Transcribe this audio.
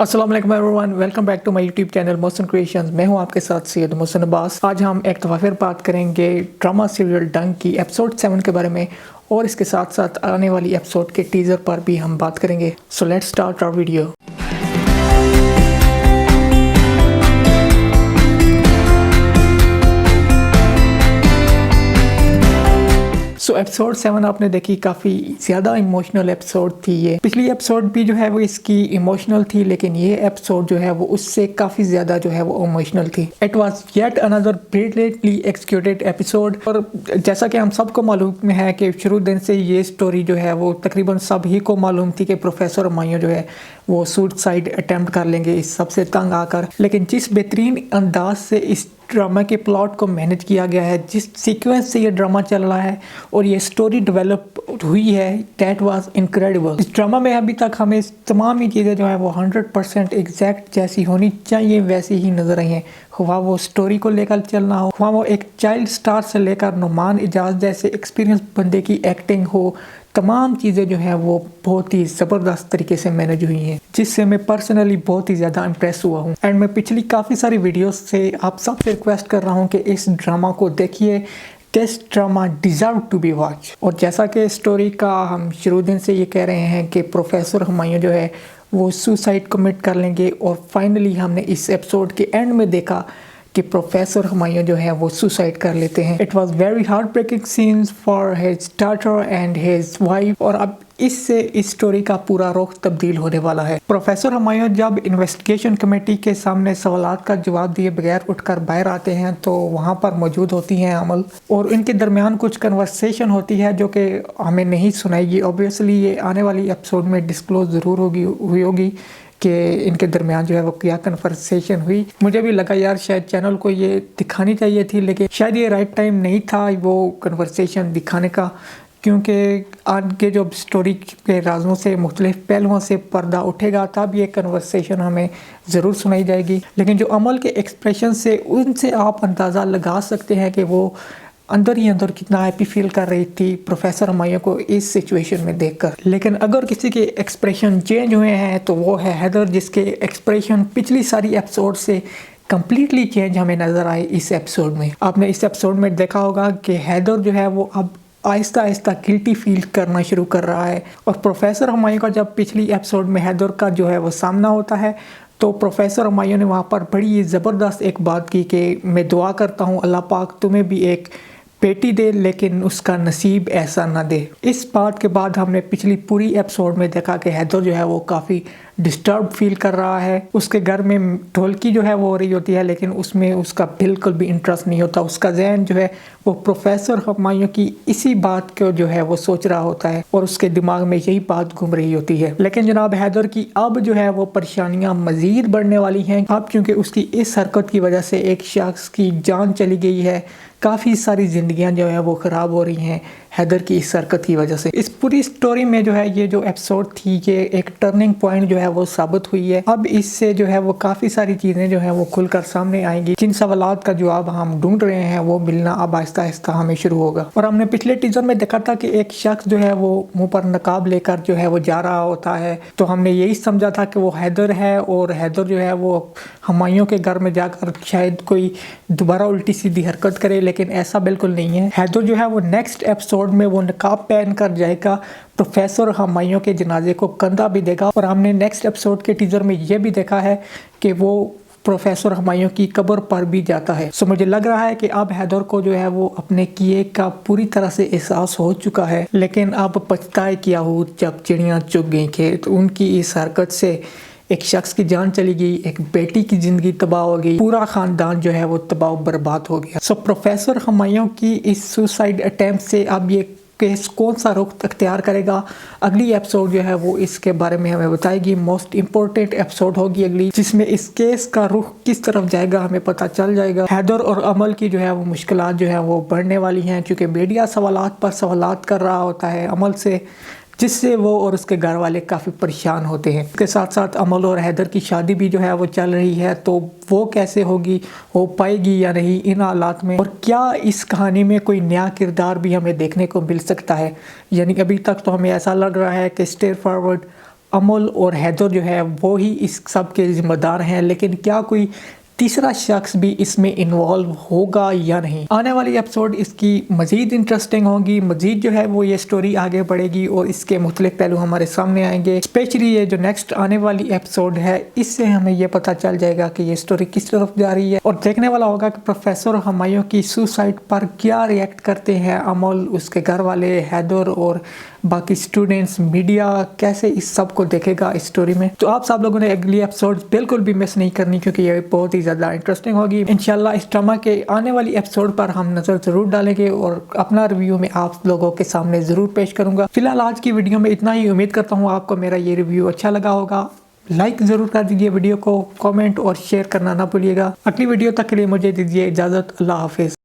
अस्सलाम वालेकुम everyone, welcome back to my YouTube channel Mohsin creations. मैं हूं आपके साथ सैयद मोहसिन अब्बास। आज हम एक दफ़ा फिर बात करेंगे ड्रामा सीरियल डंक की एपिसोड 7 के बारे में और इसके साथ साथ आने वाली एपिसोड के टीज़र पर भी हम बात करेंगे। So let's start our video. So episode 7 आपने देखी, काफ़ी ज़्यादा इमोशनल एपिसोड थी ये। पिछली एपिसोड भी जो है वो इसकी इमोशनल थी, लेकिन ये एपिसोड जो है वो उससे काफ़ी ज़्यादा जो है वो इमोशनल थी। It was yet another brilliantly executed episode. और जैसा कि हम सबको मालूम है कि शुरू दिन से ये स्टोरी जो है वो तकरीबन सभी को मालूम थी कि प्रोफेसर हुमायूं जो है वो सुसाइड अटेम्प्ट कर लेंगे इस सबसे तंग आकर। लेकिन जिस बेहतरीन अंदाज से इस ड्रामा के प्लॉट को मैनेज किया गया है, जिस सीक्वेंस से ये ड्रामा चल रहा है और ये स्टोरी डेवलप हुई है, दैट वाज इनक्रेडिबल। इस ड्रामा में अभी तक हमें तमाम ही चीज़ें जो है वो 100% एग्जैक्ट जैसी होनी चाहिए वैसी ही नजर आई हैं। हुआ वो स्टोरी को लेकर चलना हो, हुआ वो एक चाइल्ड स्टार से लेकर नुमान इजाज़ जैसे एक्सपीरियंस बंदे की एक्टिंग हो, तमाम चीज़ें जो हैं वो बहुत ही ज़बरदस्त तरीके से मैनेज हुई हैं, जिससे मैं पर्सनली बहुत ही ज़्यादा इम्प्रेस हुआ हूँ। एंड मैं पिछली काफ़ी सारी वीडियोस से आप सबसे रिक्वेस्ट कर रहा हूँ कि इस ड्रामा को देखिए। This drama deserve to be watch. और जैसा कि स्टोरी का हम शुरू दिन से ये कह रहे हैं कि प्रोफेसर हुमायूं जो है वो सुसाइड कमिट कर लेंगे, और फाइनली हमने इस एपिसोड के एंड में देखा कि प्रोफेसर हुमायूं जो है वो सुसाइड कर लेते हैं। It was very heartbreaking scenes for his daughter and his wife. और अब इससे इस स्टोरी का पूरा रुख तब्दील होने वाला है। प्रोफेसर हुमायूं जब इन्वेस्टिगेशन कमेटी के सामने सवालात का जवाब दिए बगैर उठकर बाहर आते हैं तो वहाँ पर मौजूद होती हैं अमल, और इनके दरमियान कुछ कन्वर्सेशन होती है जो कि हमें नहीं सुनाएगी। ऑब्वियसली ये आने वाली एपिसोड में डिस्क्लोज ज़रूर हुई होगी कि इनके दरमियान जो है वो क्या कन्वर्सेशन हुई। मुझे भी लगा यार शायद चैनल को ये दिखानी चाहिए थी, लेकिन शायद ये राइट टाइम नहीं था वो कन्वर्सेशन दिखाने का, क्योंकि आगे जो स्टोरी के राजों से मुख्तलिफ पहलुओं से पर्दा उठेगा तब ये कन्वर्सेशन हमें ज़रूर सुनाई जाएगी। लेकिन जो अमल के एक्सप्रेशन से उनसे आप अंदाज़ा लगा सकते हैं कि वो अंदर ही अंदर कितना हैप्पी फील कर रही थी प्रोफेसर हुमायूं को इस सिचुएशन में देखकर। लेकिन अगर किसी के एक्सप्रेशन चेंज हुए हैं तो वो है हैदर, जिसके एक्सप्रेशन पिछली सारी एपिसोड से कम्प्लीटली चेंज हमें नज़र आए इस एपिसोड में। आपने इस एपिसोड में देखा होगा कि हैदर जो है वो अब आहिस्ता आहिस्ता गिल्टी फील करना शुरू कर रहा है। और प्रोफेसर हुमायूं का जब पिछली एपिसोड में हैदर का जो है वो सामना होता है तो प्रोफेसर हुमायूं ने वहाँ पर बड़ी ज़बरदस्त एक बात की कि मैं दुआ करता हूँ अल्लाह पाक तुम्हें भी एक बेटी दे, लेकिन उसका नसीब ऐसा ना दे। इस बात के बाद हमने पिछली पूरी एपिसोड में देखा कि हैदर जो है वो काफ़ी डिस्टर्ब फील कर रहा है। उसके घर में ढोलकी जो है वो हो रही होती है, लेकिन उसमें उसका बिल्कुल भी इंटरेस्ट नहीं होता। उसका जहन जो है वो प्रोफेसर हुमायूं की इसी बात को जो है वो सोच रहा होता है और उसके दिमाग में यही बात घूम रही होती है। लेकिन जनाब हैदर की अब जो है वो परेशानियां मज़ीद बढ़ने वाली हैं, अब क्योंकि उसकी इस हरकत की वजह से एक शख्स की जान चली गई है, काफ़ी सारी ज़िंदगियां जो है वो ख़राब हो रही हैं हैदर की इस हरकत की वजह से। इस पूरी स्टोरी में जो है ये जो एपिसोड थी ये एक टर्निंग पॉइंट जो है वो साबित हुई है। अब इससे जो है वो काफ़ी सारी चीज़ें जो है वो खुलकर सामने आएंगी। जिन सवालात का जवाब हम ढूंढ रहे हैं वो मिलना अब आहिस्ता आहिस्ता हमें शुरू होगा। और हमने पिछले टीजर में देखा था कि एक शख्स जो है वो मुँह पर नकाब लेकर जो है वो जा रहा होता है, तो हमने यही समझा था कि वो हैदर है, और हैदर जो है वो हुमायूं के घर में जाकर शायद कोई दोबारा उल्टी सीधी हरकत करे, लेकिन ऐसा बिल्कुल नहीं है। हैदर जो है वो नेक्स्ट एपिसोड में वो नकाब पहन कर जाएगा, प्रोफेसर हुमायूं के जनाजे को कंधा भी देगा। और हमने नेक्स्ट एपिसोड के टीजर में ये भी देखा है कि वो प्रोफेसर हुमायूं की कब्र पर भी जाता है। सो मुझे लग रहा है कि अब हैदर को जो है वो अपने किए का पूरी तरह से एहसास हो चुका है। लेकिन अब पछताए किया हो जब चिड़ियां चुग गई खेत। उनकी इस हरकत से एक शख्स की जान चली गई, एक बेटी की जिंदगी तबाह हो गई, पूरा खानदान जो है वो तबाह बर्बाद हो गया। सो प्रोफेसर हुमायूं की इस सुसाइड अटेम्प्ट से अब ये केस कौन सा रुख अख्तियार करेगा, अगली एपिसोड जो है वो इसके बारे में हमें बताएगी। मोस्ट इंपॉर्टेंट एपिसोड होगी अगली, जिसमें इस केस का रुख किस तरफ जाएगा हमें पता चल जाएगा। हैदर और अमल की जो है वो मुश्किलात जो है वो बढ़ने वाली हैं, क्योंकि मीडिया सवालात पर सवालात कर रहा होता है अमल से, जिससे वो और उसके घर वाले काफ़ी परेशान होते हैं। इसके साथ साथ अमल और हैदर की शादी भी जो है वो चल रही है, तो वो कैसे होगी, हो पाएगी या नहीं इन हालात में। और क्या इस कहानी में कोई नया किरदार भी हमें देखने को मिल सकता है। यानी अभी तक तो हमें ऐसा लग रहा है कि स्ट्रेट फॉरवर्ड امول اور حیدر جو ہے وہ ہی اس سب کے ذمہ دار ہیں، لیکن کیا کوئی تیسرا شخص بھی اس میں انوالو ہوگا یا نہیں؟ آنے والی ایپیسوڈ اس کی مزید انٹرسٹنگ ہوگی، مزید جو ہے وہ یہ سٹوری آگے بڑھے گی اور اس کے مختلف پہلو ہمارے سامنے آئیں گے۔ اسپیشلی یہ جو نیکسٹ آنے والی ایپیسوڈ ہے اس سے ہمیں یہ پتہ چل جائے گا کہ یہ سٹوری کس طرف جا رہی ہے، اور دیکھنے والا ہوگا کہ پروفیسر ہمایوں کی سوسائڈ پر کیا ریئیکٹ کرتے ہیں امول، اس کے گھر والے، حیدر اور باقی سٹوڈنٹس، میڈیا کیسے اس سب کو دیکھے گا اس سٹوری میں۔ تو آپ سب لوگوں نے اگلی ایپیسوڈ بالکل بھی مس نہیں کرنی، کیونکہ یہ بہت ہی زیادہ انٹرسٹنگ ہوگی۔ انشاءاللہ اس ڈرامہ کے آنے والی ایپیسوڈ پر ہم نظر ضرور ڈالیں گے اور اپنا ریویو میں آپ لوگوں کے سامنے ضرور پیش کروں گا۔ فی الحال آج کی ویڈیو میں اتنا ہی، امید کرتا ہوں آپ کو میرا یہ ریویو اچھا لگا ہوگا۔ لائک ضرور کر دیجئے ویڈیو کو، کامنٹ اور شیئر کرنا نہ بھولیے گا۔ اگلی ویڈیو تک کے لیے مجھے دیجیے اجازت، اللہ حافظ۔